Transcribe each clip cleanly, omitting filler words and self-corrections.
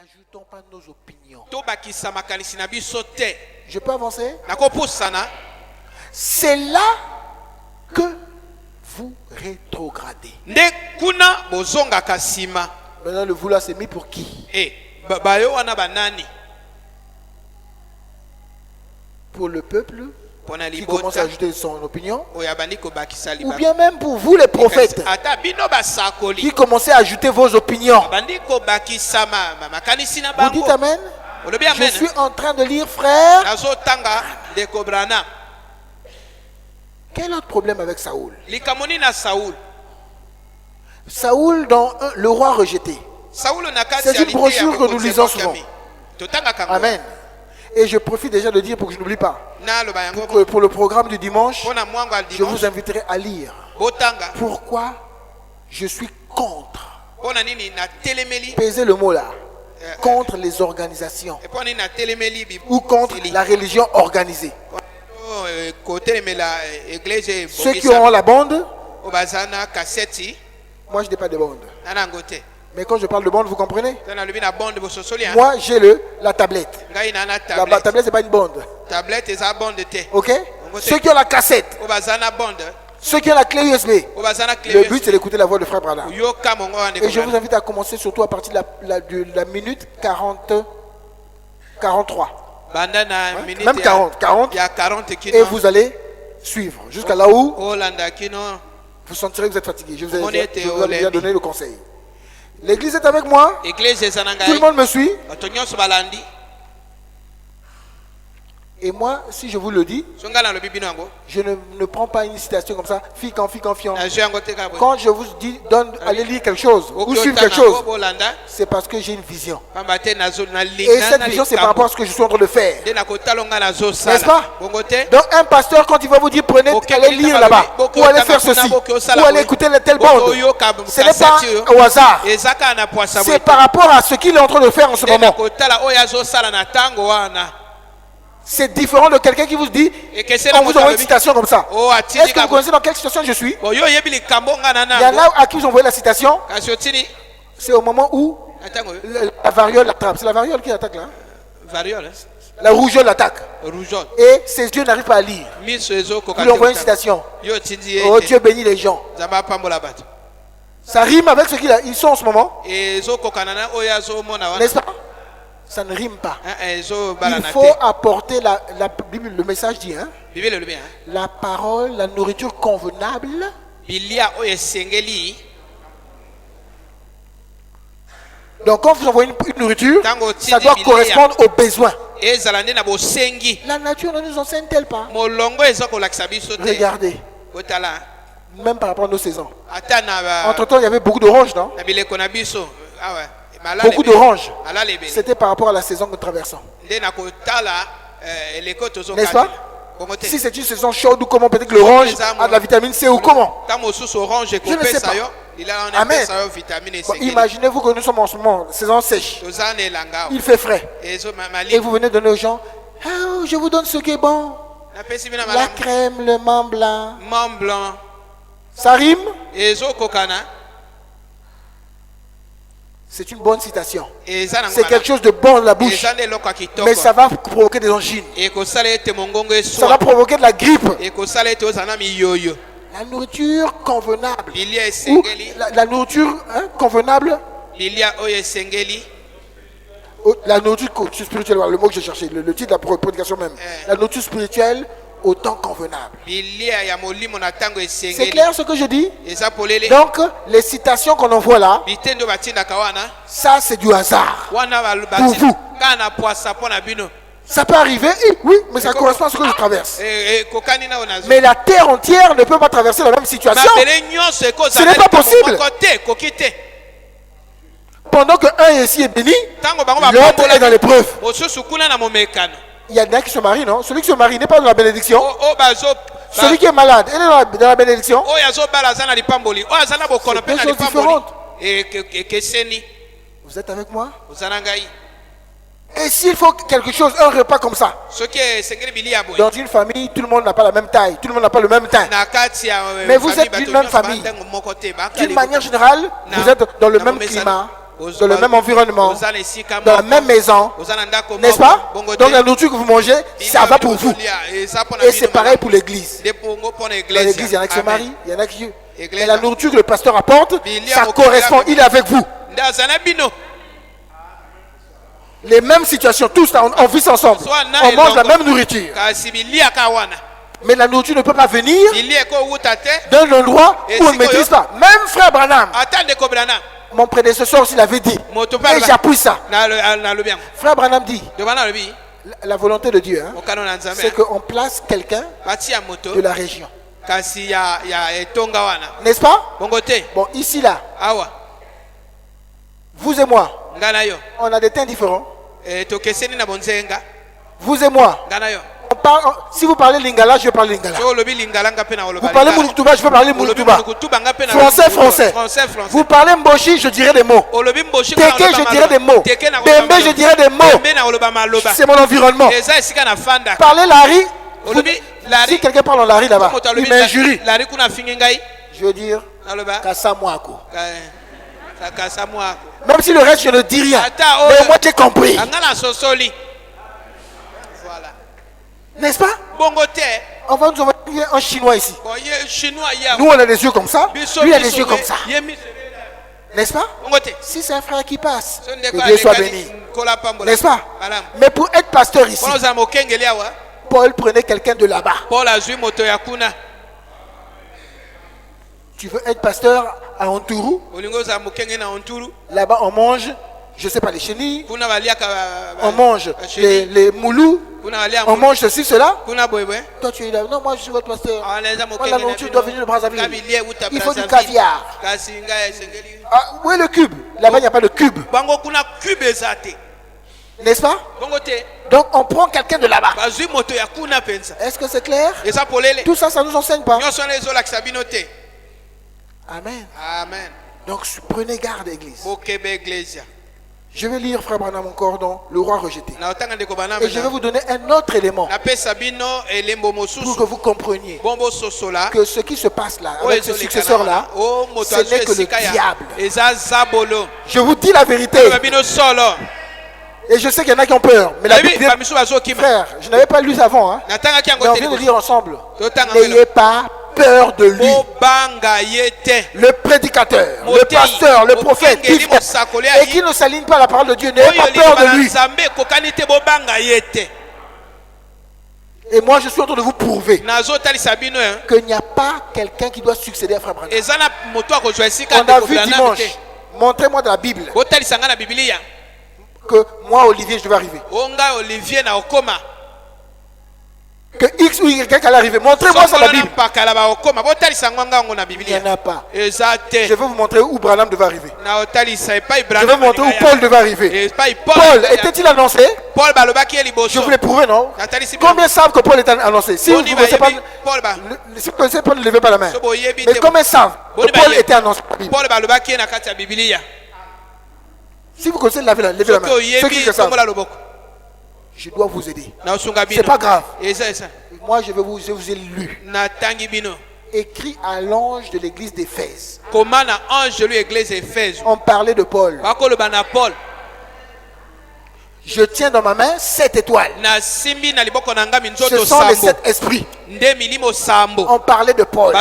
N'ajoutons pas nos opinions. Je peux avancer? C'est là que vous rétrogradez. Maintenant, le vous là, c'est mis pour qui? Pour le peuple qui commence à ajouter son opinion, ou bien même pour vous les prophètes qui commencez à ajouter vos opinions. Vous dites amen? Je suis en train de lire, frère. Quel autre problème avec Saoul? Saoul dans le roi rejeté. C'est une brochure que nous lisons souvent. Amen. Et je profite déjà de dire pour que je n'oublie pas. Pour le programme du dimanche, je vous inviterai à lire. Pourquoi je suis contre. Pesez le mot là. Contre les organisations. Ou contre la religion organisée. Ceux qui auront la bande, moi je n'ai pas de bande. Mais quand je parle de bande, vous comprenez? Moi j'ai la tablette. La tablette c'est pas une bande. Ok? Ceux qui ont la cassette, ceux qui ont la clé USB, le but c'est d'écouter la voix de Frère Branham. Et je vous invite à commencer surtout à partir de la minute 43. Même 40. Et vous allez suivre jusqu'à là où vous sentirez que vous êtes fatigué. Je vous ai déjà donné le conseil. L'église est avec moi. Tout le monde me suit. Et moi, si je vous le dis, je ne prends pas une citation comme ça, fion. Quand je vous dis, allez lire quelque chose ou suivre quelque chose, c'est parce que j'ai une vision. Et cette vision, c'est par rapport à ce que je suis en train de faire. N'est-ce pas? Donc, un pasteur, quand il va vous dire, allez lire là-bas, ou allez faire ceci, ou allez écouter telle bande, ce n'est pas au hasard. C'est par rapport à ce qu'il est en train de faire en ce moment. C'est différent de quelqu'un qui vous dit, on vous envoie une citation comme ça. Est-ce que vous connaissez dans quelle situation je suis? Il y en a à qui vous envoyez la citation. C'est au moment où la variole attrape. C'est la variole qui attaque là. La rougeole l'attaque. Et ses yeux n'arrivent pas à lire. Vous lui envoyez une citation. Oh, Dieu bénit les gens. Ça rime avec ce qu'ils sont en ce moment. N'est-ce pas? Ça ne rime pas. Il faut apporter la Bible, le message dit, hein? La parole, la nourriture convenable. Donc quand vous envoyez une nourriture, ça doit correspondre aux besoins. La nature ne nous enseigne-t-elle pas? Regardez. Même par rapport à nos saisons. Entre temps, il y avait beaucoup d'oranges, non? Beaucoup d'oranges. C'était par rapport à la saison que nous traversons. N'est-ce pas? Si c'est une saison chaude ou comment, peut-être que l'orange a de la vitamine C ou comment? Je ne sais pas. Amen. Bon, imaginez-vous que nous sommes en ce moment, saison sèche. Il fait frais. Et vous venez donner aux gens, oh, je vous donne ce qui est bon. La crème, le Mont Blanc. Ça rime? C'est une bonne citation. C'est quelque chose de bon dans la bouche. Mais ça va provoquer des angines. Ça va provoquer de la grippe. La nourriture convenable. Ou la nourriture convenable. La nourriture spirituelle, le mot que j'ai cherché, le titre de la prédication même. La nourriture spirituelle au temps convenable. C'est clair ce que je dis? Donc, les citations qu'on envoie là, ça c'est du hasard pour vous. Ça peut arriver, oui, mais ça correspond à ce que je traverse. Mais la terre entière ne peut pas traverser la même situation. Ce n'est pas possible. Pendant que un ici est béni, l'autre est dans l'épreuve. Il y en a qui se marient, non? Celui qui se marie n'est pas dans la bénédiction. Celui qui est malade, il est dans la bénédiction. C'est deux choses différentes. Vous êtes avec moi? Et s'il faut quelque chose, un repas comme ça, dans une famille, tout le monde n'a pas la même taille, tout le monde n'a pas le même teint. Mais vous êtes d'une même famille. D'une manière générale, vous êtes dans le même climat, dans le même environnement, dans la même maison, n'est-ce pas? Donc la nourriture que vous mangez, ça va pour vous. Et c'est pareil pour l'église. Dans l'église, il y en a qui se marient, il y en a qui... Et la nourriture que le pasteur apporte, ça correspond, il est avec vous. Les mêmes situations, tous on vit ensemble, on mange la même nourriture. Mais la nourriture ne peut pas venir d'un endroit où on ne maîtrise pas. Même frère Branham, mon prédécesseur aussi l'avait dit, et j'appuie ça. Frère Branham dit, la volonté de Dieu, c'est qu'on place quelqu'un de la région. N'est-ce pas? Bon, ici là, vous et moi, on a des teints différents. Vous et moi, si vous parlez lingala, je vais parler lingala. Vous parlez mouloutuba, je vais parler mouloutuba. Français. Vous parlez mboshi, je dirai des mots. Teke, je dirai des mots. Bembe, je dirai des mots. C'est mon environnement. Parlez lari. Si quelqu'un parle en lari là-bas, il m'injurie. Je veux dire, Kassamouako. Même si le reste, je ne dis rien. Mais moi, tu as compris. N'est-ce pas? On va nous envoyer un chinois ici. Nous, on a des yeux comme ça. Lui, il a des yeux comme ça. N'est-ce pas? Si c'est un frère qui passe, que Dieu soit béni. N'est-ce pas? Mais pour être pasteur ici, Paul prenait quelqu'un de là-bas. Tu veux être pasteur à Onturu? Là-bas, on mange, je ne sais pas, les chenilles. On mange les moulous. On mange ceci, cela. Toi, tu es là. Non, moi, je suis votre pasteur. Moi, la nourriture doit venir de Brazzaville. Il faut du caviar. Ah, où est le cube? Là-bas, il n'y a pas de cube. N'est-ce pas? Donc, on prend quelqu'un de là-bas. Est-ce que c'est clair? Tout ça, ça ne nous enseigne pas. Amen. Donc, prenez garde, église. Je vais lire, frère Branham, encore dans Le Roi rejeté. Et je vais vous donner un autre élément pour que vous compreniez que ce qui se passe là, avec ce successeur-là, ce n'est que le diable. Je vous dis la vérité. Et je sais qu'il y en a qui ont peur. Mais la Bible dit, frère, je n'avais pas lu avant. Hein, mais on vient de lire ensemble. N'ayez pas peur de lui. Le prédicateur, le pasteur, le prophète qui vient et qui ne s'aligne pas à la parole de Dieu, n'ayez pas peur de lui. Et moi je suis en train de vous prouver qu'il n'y a pas quelqu'un qui doit succéder à Frère Branham. On a vu dimanche, montrez-moi dans la Bible que moi Olivier je devais arriver. Que X ou Y allait arriver. Montrez-moi ça dans la Bible. Il n'y en a pas. Je vais vous montrer où Branham devait arriver. Je vais vous montrer où Paul devait arriver. Paul, était-il annoncé? Je vous l'ai prouvé, non? Combien savent que Paul était annoncé? Si vous ne connaissez pas, ne levez pas la main. Mais combien savent que Paul était annoncé? Si vous connaissez, levez la main. Ceux qui le savent. Je dois vous aider. C'est pas grave. Moi, je vous ai lu. Écrit à l'ange de l'église d'Éphèse. On parlait de Paul. Je tiens dans ma main 7 étoiles. Ce sont les 7 esprits. On parlait de Paul.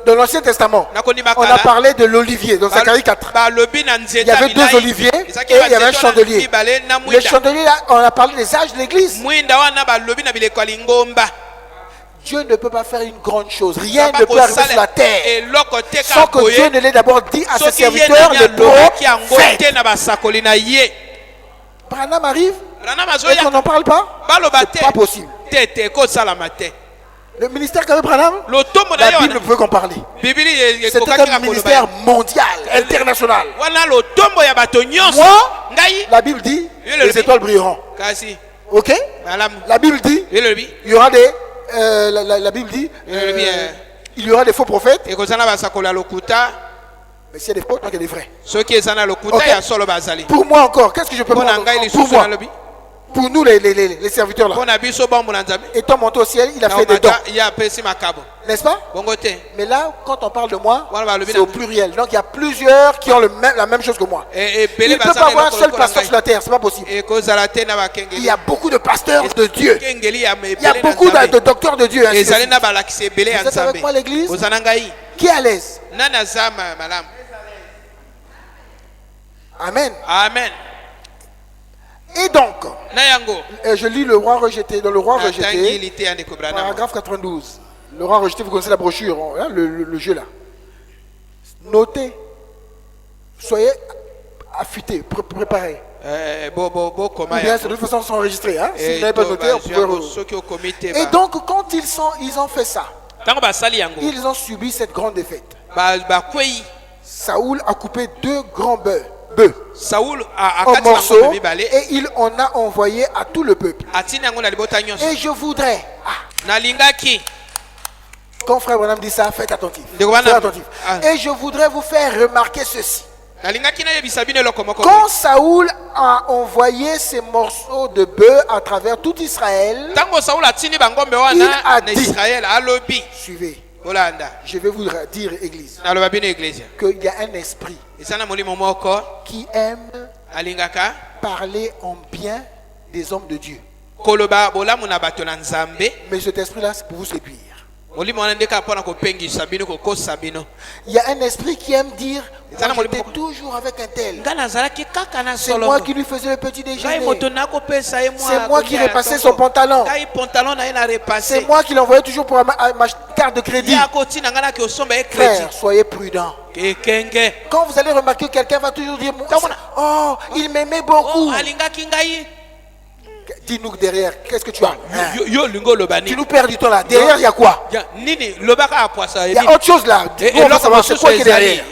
Dans l'Ancien Testament, on a parlé de l'olivier dans Zacharie 4. Il y avait 2 oliviers et il y avait un chandelier. Le chandelier, on a parlé des âges de l'église. Dieu ne peut pas faire une grande chose. Rien ne peut arriver sur la terre sans que Dieu ne l'ait d'abord dit à ses serviteurs le prophète. Branham arrive et qu'on n'en parle pas. C'est pas possible. Le ministère qu'avait Branham, la Bible ne pouvait qu'en parler. C'était un ministère mondial, international. Moi, la Bible dit, les étoiles brilleront. Ok? La Bible dit, il y aura des... la Bible dit, il y aura des faux prophètes. Mais s'il y a des faux, donc il y a des vrais. Okay? Pour moi encore, qu'est-ce que je peux prendre pour moi? Pour nous les serviteurs là. Et ton manteau au ciel, il a fait des dons. N'est-ce pas? Mais là, quand on parle de moi, c'est au pluriel. Donc il y a plusieurs qui ont la même chose que moi. Il ne peut pas avoir un seul pasteur sur la terre, c'est pas possible. Il y a beaucoup de pasteurs de Dieu. Il y a beaucoup de docteurs de Dieu. Vous êtes avec moi l'église? Qui est à l'aise? Amen. Amen. Et donc, je lis le roi rejeté, dans le roi rejeté, paragraphe 92. Le roi rejeté, vous connaissez la brochure, hein, le jeu là. Notez, soyez affûtés, préparés. Bien, de toute façon, ils sont enregistrés. Hein. Si vous n'avez pas noté, vous pouvez. Et donc, quand ils ont fait ça, ils ont subi cette grande défaite. Saoul a coupé 2 grands bœufs. En morceaux, et il en a envoyé à tout le peuple. Et je voudrais, quand frère Branham dit ça, faites attentif. Et je voudrais vous faire remarquer ceci. Quand Saoul a envoyé ces morceaux de bœuf à travers tout Israël, il a dit, suivez, je vais vous dire, église, qu'il y a un esprit qui aime parler en bien des hommes de Dieu. Mais cet esprit-là, c'est pour vous séduire. Il y a un esprit qui aime dire, j'étais toujours avec un tel. C'est moi qui lui faisais le petit déjeuner. C'est moi qui repassais son pantalon. C'est moi qui l'envoyais toujours pour ma carte de crédit. Frère, soyez prudents. Quand vous allez remarquer, quelqu'un va toujours dire, oh, il m'aimait beaucoup. Dis-nous derrière, qu'est-ce que tu as? Tu nous perds du temps là. Derrière, il y a quoi? Il y a autre chose là. Nous, on va savoir c'est quoi qui est derrière.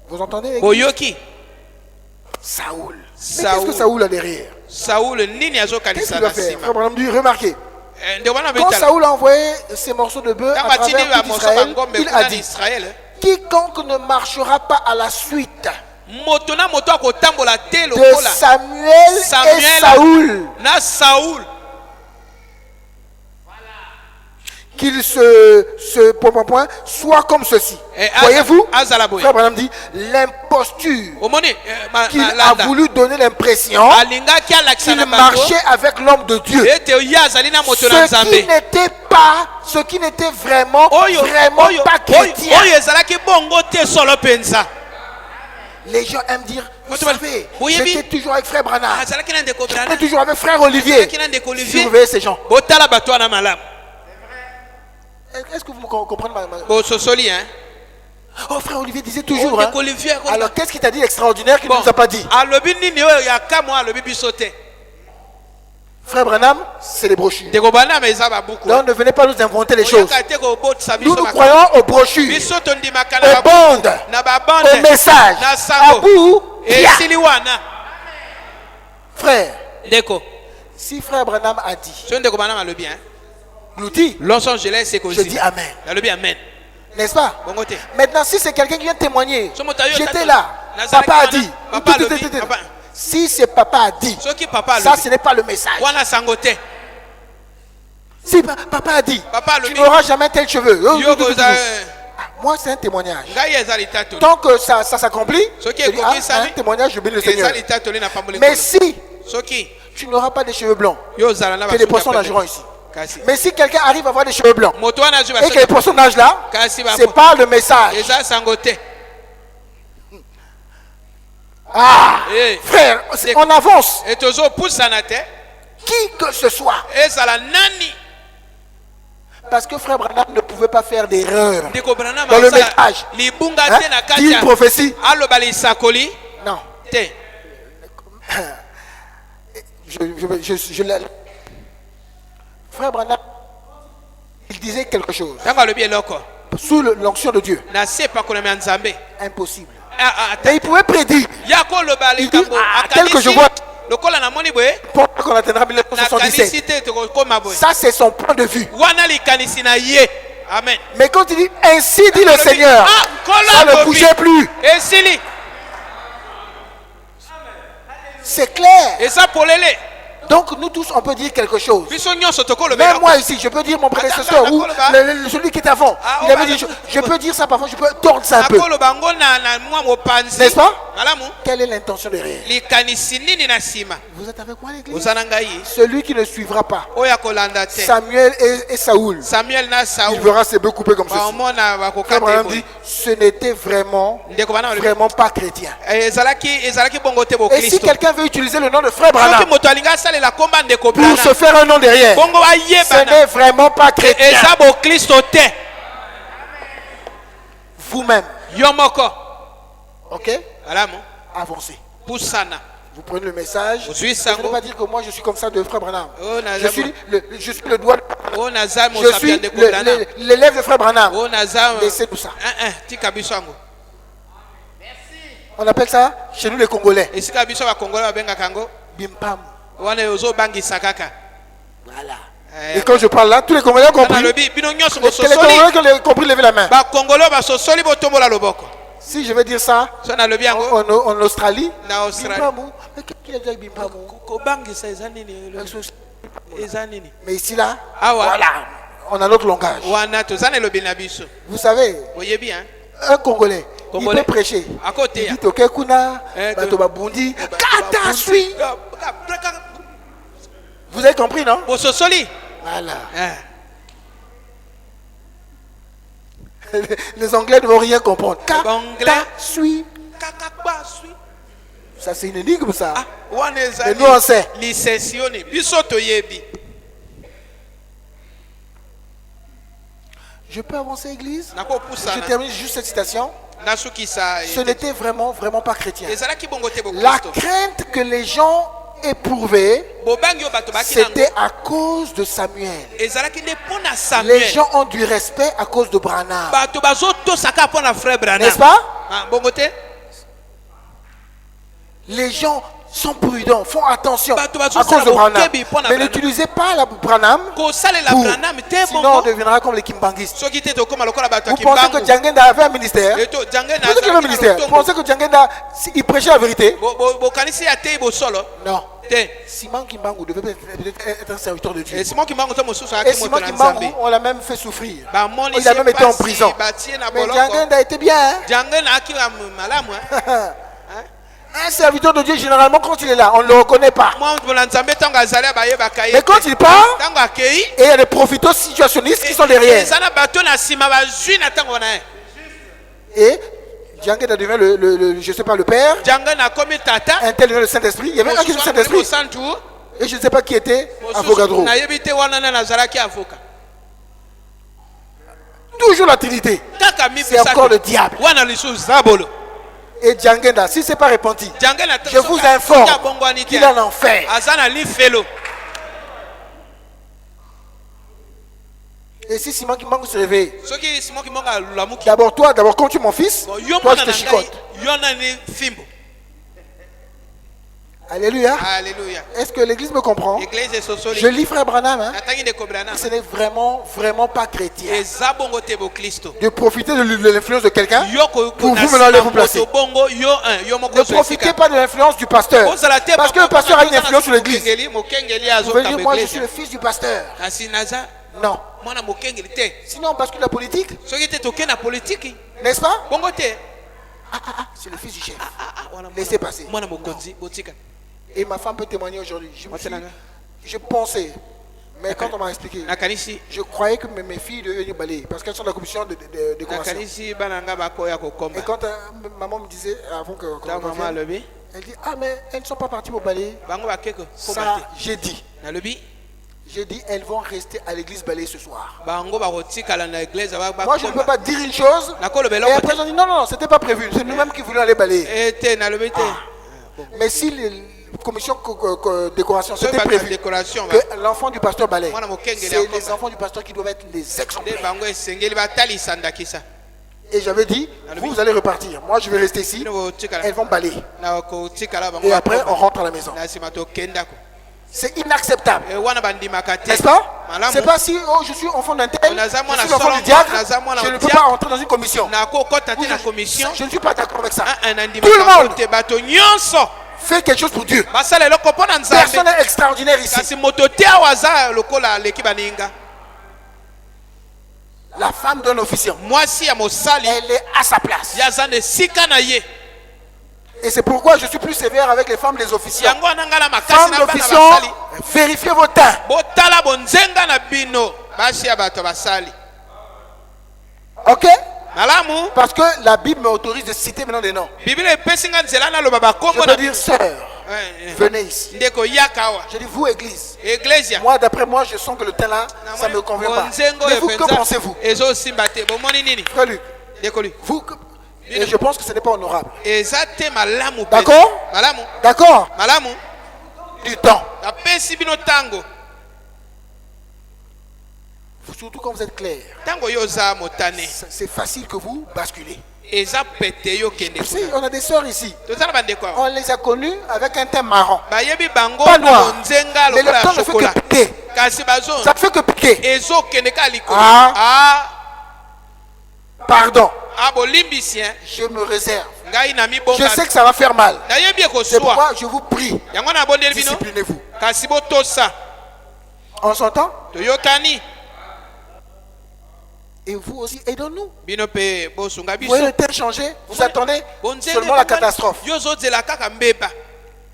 Vous entendez? Saoul. Mais qu'est-ce que Saoul a derrière? Qu'est-ce qu'il va faire? Frère Branham dit, remarquez. Quand Saoul a envoyé ces morceaux de bœuf à travers tout Israël, il a dit, quiconque ne marchera pas à la suite de Samuel et Saoul, qu'il soit comme ceci. Voyez-vous, Frère Branham dit, l'imposture qu'il a voulu donner l'impression qu'il marchait avec l'homme de Dieu, ce qui n'était vraiment pas chrétien. Les gens aiment dire, vous savez, j'étais toujours avec frère Branham, j'étais toujours avec frère Olivier. Surveillez ces gens. Est-ce que vous comprenez Oh, frère Olivier disait toujours. Hein? Alors, qu'est-ce qu'il t'a dit extraordinaire qu'il ne nous a pas dit? Frère Branham, c'est les brochures. Donc, ne venez pas nous inventer les choses. Nous croyons aux brochures, aux bandes, aux messages, à bout. Frère, si frère Branham a dit, nous dit, je dis Amen. N'est-ce pas? Maintenant, si c'est quelqu'un qui vient témoigner, j'étais là, papa a dit. Si c'est papa a dit, ça ce n'est pas le message. Si papa a dit, tu n'auras jamais tel cheveu. Moi, c'est un témoignage. Tant que ça s'accomplit, c'est un témoignage, je bénis le Seigneur. Mais si tu n'auras pas des cheveux blancs, que les poissons nageront ici. Mais si quelqu'un arrive à avoir des cheveux blancs et que les poissons nagent là, c'est pas le message. Frère, on avance. Qui que ce soit. Parce que frère Branham ne pouvait pas faire d'erreur dans le message. Dit une prophétie. Non. Frère Branham, il disait quelque chose. Sous l'onction de Dieu. Impossible. Mais il pouvait prédire. Il dit, tel que je vois, pour qu'on atteindra 1977. Ça, c'est son point de vue. Amen. Mais quand il dit, ainsi dit le Seigneur, ça ne bougeait plus. C'est clair. Donc nous tous on peut dire quelque chose. Même moi ici, je peux dire mon prédécesseur ou celui qui est avant. Il avait dit, je peux dire ça parfois, je peux tordre ça un peu. N'est-ce pas? Quelle est l'intention derrière? Vous êtes avec moi l'église? Celui qui ne suivra pas Samuel et Saoul, il verra ses bœufs coupés comme ceci. Abraham dit, ce n'était vraiment pas chrétien. Et si quelqu'un veut utiliser le nom de frère Branham pour se faire un nom derrière, ce n'est vraiment pas chrétien. Vous-même. Ok? Avancez. Vous prenez le message. Je ne veux pas dire que moi je suis comme ça de frère Branham. Je suis le doigt de je suis l'élève de frère Branham. Laissez tout ça. On appelle ça chez nous les Congolais. Bimpam. Voilà. Et quand je parle là, tous les Congolais ont compris. Les Congolais qui ont compris, levez la main. Si je vais dire ça en Australie, mais ici là, voilà, on a notre langage. Vous savez, un Congolais, il peut prêcher. Il dit ok kuna, batoba bundi, kata sui. Vous avez compris, non? Voilà. Les Anglais ne vont rien comprendre. Suis. Ça c'est une énigme ça. Et nous on sait. Je peux avancer, église? Je termine juste cette citation. Ce n'était vraiment pas chrétien. La crainte que les gens éprouvaient, c'était à cause de Samuel. Les gens ont du respect à cause de Branham. N'est-ce pas? Les gens sont prudents, font attention à cause de Branham. Mais n'utilisez pas la Branham sinon on deviendra comme les Kimbangistes. Vous pensez que Djangenda avait un ministère? Vous pensez que Djangenda, il prêchait la vérité? Non. Simon Kimbangu devait peut-être être un serviteur de Dieu. Et Simon Kimbangu, on l'a même fait souffrir. Il a même été en prison. Mais Djangenda était bien. Un serviteur de Dieu, généralement, quand il est là, on ne le reconnaît pas. Mais quand il part, et il y a des profiteurs situationnistes qui sont derrière. Et Djangenda devient je ne sais pas, le père. Un tel devient le Saint-Esprit. Il y avait un qui était le Saint-Esprit. Et je ne sais pas qui était Avogadro. Toujours la Trinité. C'est encore le diable. Et Djangenda, si ce n'est pas repenti, je vous informe qu'il est en enfer. Et si Simon Kimbangu se réveille, d'abord quand tu es mon fils, toi je te chicote. Alléluia. Est-ce que l'église me comprend? Je lis frère Branham, hein? Ce n'est vraiment pas chrétien de profiter de l'influence de quelqu'un pour vous maintenant vous placer. Ne profitez pas de l'influence du pasteur, parce que le pasteur a une influence sur l'église. Vous pouvez dire moi je suis le fils du pasteur. Non. Sinon on bascule la politique. N'est-ce pas? C'est le fils du chef. Laissez passer. Et ma femme peut témoigner aujourd'hui. Je pensais, mais quand on m'a expliqué, je croyais que mes filles devaient venir balayer parce qu'elles sont dans la commission de décoration. Et quand maman me disait, avant que elle dit, ah mais elles ne sont pas parties pour balayer. Ça, j'ai dit, elles vont rester à l'église balayer ce soir. Moi, je ne peux pas dire une chose. Et après, on dit, non, c'était pas prévu. C'est nous-mêmes qui voulions aller balayer. Mais si la commission décoration, c'était prévu que l'enfant du pasteur balaye. C'est les enfants du pasteur qui doivent être les exemplaires. Et j'avais dit, vous allez repartir. Moi, je vais rester ici. Elles vont balayer. Et après, on rentre à la maison. C'est inacceptable. N'est-ce pas? C'est pas si je suis enfant d'un tel, je suis l'enfant du diable, je ne peux pas entrer dans une commission. Je ne suis pas d'accord avec ça. Tout le monde fait quelque chose pour Dieu. Personne n'est extraordinaire ici. La femme d'un officiant, elle est à sa place. Et c'est pourquoi je suis plus sévère avec les femmes des officiants. Femmes d'officiants, vérifiez vos teint. Ok? Parce que la Bible m'autorise de citer maintenant des noms. Je peux dire sœur, venez ici. Je dis vous église. Moi d'après moi je sens que le teint là, ça ne me convient pas. Mais vous, que pensez-vous? Frère Luc, vous, et je pense que ce n'est pas honorable. D'accord? D'accord? Du temps. Surtout quand vous êtes clair. C'est facile que vous basculez. On a des sœurs ici. On les a connues avec un teint marron. Pas noir. Mais le temps ne fait que piquer. Ça ne fait que piquer. Pardon. Je me réserve. Je sais que ça va faire mal. C'est pourquoi je vous prie. Disciplinez-vous. On s'entend? Et vous aussi, aidons-nous. Vous voyez le temps changer. Vous attendez seulement la catastrophe.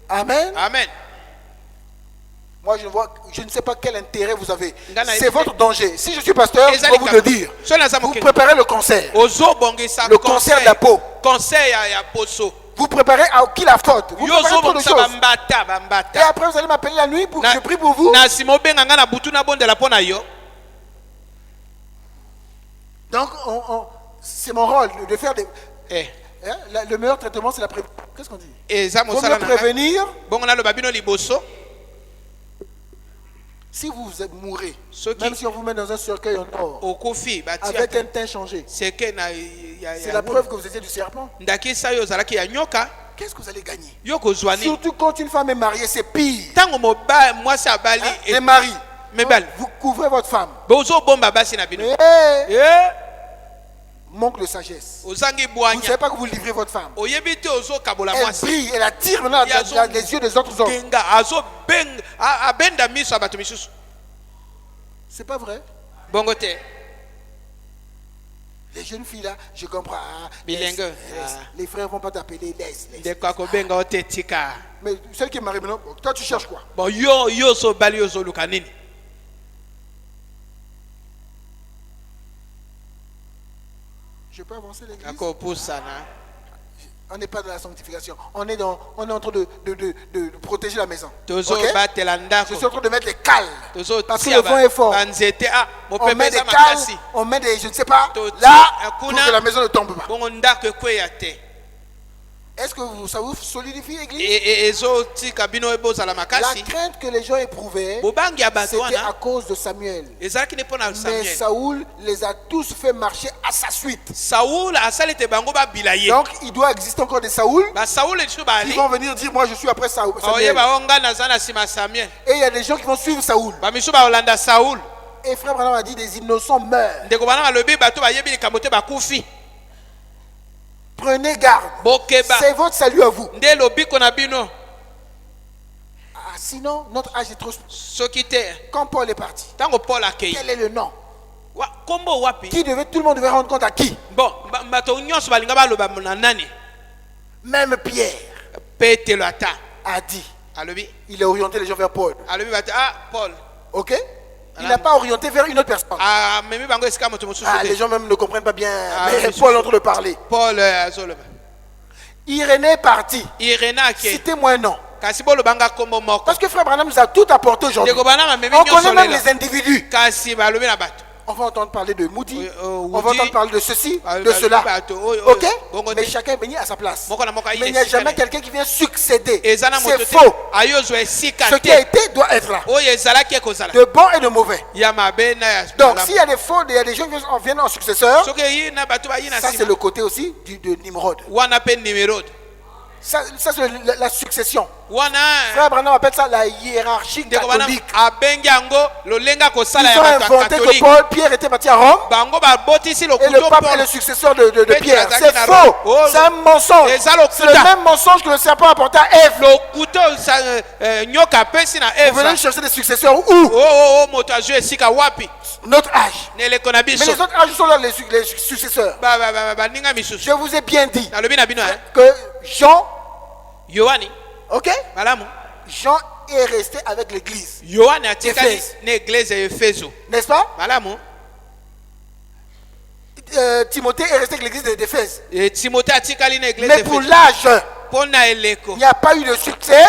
Amen. Amen. Moi, je ne sais pas quel intérêt vous avez. C'est votre danger. Si je suis pasteur, je vais vous le dire. Vous préparez le concert. Le concert de la peau. Vous préparez à qui la faute. Vous préparez trop de choses. Et après, vous allez m'appeler la nuit pour que je prie pour vous. Donc, c'est mon rôle de faire des... le meilleur traitement, c'est la prévention. Qu'est-ce qu'on dit? Faut mieux prévenir. Si vous mourrez, même si on vous met dans un cercueil en or, avec un teint changé, c'est la preuve que vous étiez du serpent. Qu'est-ce que vous allez gagner? Surtout quand une femme est mariée, c'est pire. Les maris, vous couvrez votre femme. Manque de sagesse. Vous ne savez pas que vous livrez votre femme. Elle brille, elle attire maintenant les yeux des autres hommes. C'est pas vrai? Les jeunes filles là, je comprends. Les frères vont pas t'appeler, laisse. Mais celle qui est mariée maintenant, toi tu cherches quoi? Je peux avancer l'église? On n'est pas dans la sanctification. On est en train de protéger la maison. Okay? Je suis en train de mettre des cales. Parce que le vent est fort. On met des cales, on met des, je ne sais pas, là, pour que la maison ne tombe pas. Est-ce que ça vous solidifie l'église? La crainte que les gens éprouvaient, c'était à cause de Samuel. Mais Saoul les a tous fait marcher à sa suite. Donc il doit exister encore des Saoul qui vont venir dire moi je suis après Samuel. Et il y a des gens qui vont suivre Saoul. Et frère Branham a dit des innocents meurent. Prenez garde. C'est votre salut à vous. Sinon, notre âge est trop. Quand Paul est parti, quel est le nom? Tout le monde devait rendre compte à qui? Même Pierre a dit. Il a orienté les gens vers Paul. Ok? Il n'a pas orienté vers une autre personne. Les gens même ne comprennent pas bien. Mais Paul est en train de parler. Irénée est parti. Citez-moi un nom. Parce que frère Branham nous a tout apporté aujourd'hui. On connaît même les individus. On va entendre parler de Moody. On va entendre parler de ceci, de cela. Ok? Mais chacun est béni à sa place. Mais il n'y a jamais quelqu'un qui vient succéder. C'est faux. Ce qui a été doit être là. De bon et de mauvais. Donc s'il y a des faux, il y a des gens qui viennent en successeur. Ça c'est le côté aussi de Nimrod. Ça c'est la succession. Frère Branham appelle ça la hiérarchie catholique. Ils ont inventé que Pierre était parti à Rome et le pape est le successeur de Pierre. C'est faux. C'est un mensonge. C'est le même mensonge que le serpent a apporté à Ève. Vous venez chercher des successeurs où? Notre âge. Mais les autres âges sont là les successeurs. Je vous ai bien dit que Jean, ok? Jean est resté avec l'église. N'est-ce pas? Timothée est resté avec l'église d'Éphèse. Mais pour l'âge, il n'y a pas eu de succès.